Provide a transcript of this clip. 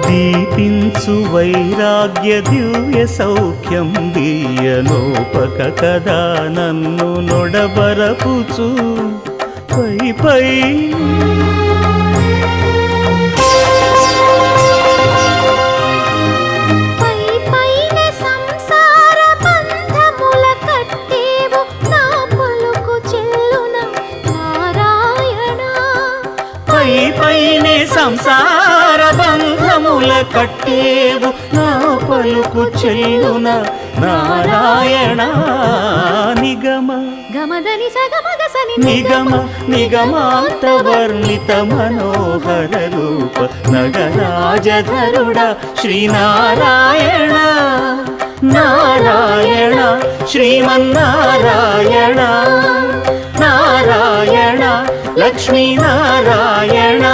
దీపించు వైరాగ్య దివ్య సౌఖ్యం దీయలోపక కదా నన్ను నొడబరపుచు పై పై పైనే సంసార బంధముల కట్టేవు నా పలుకు చెల్లున నారాయణ నిగమ గమదని సగమగసని నిగమ నిగమాంత వర్ణిత మనోహర రూప నగరాజధరుడ శ్రీనారాయణ నారాయణ శ్రీమన్నారాయణ నారాయణ లక్ష్మీనారాయణ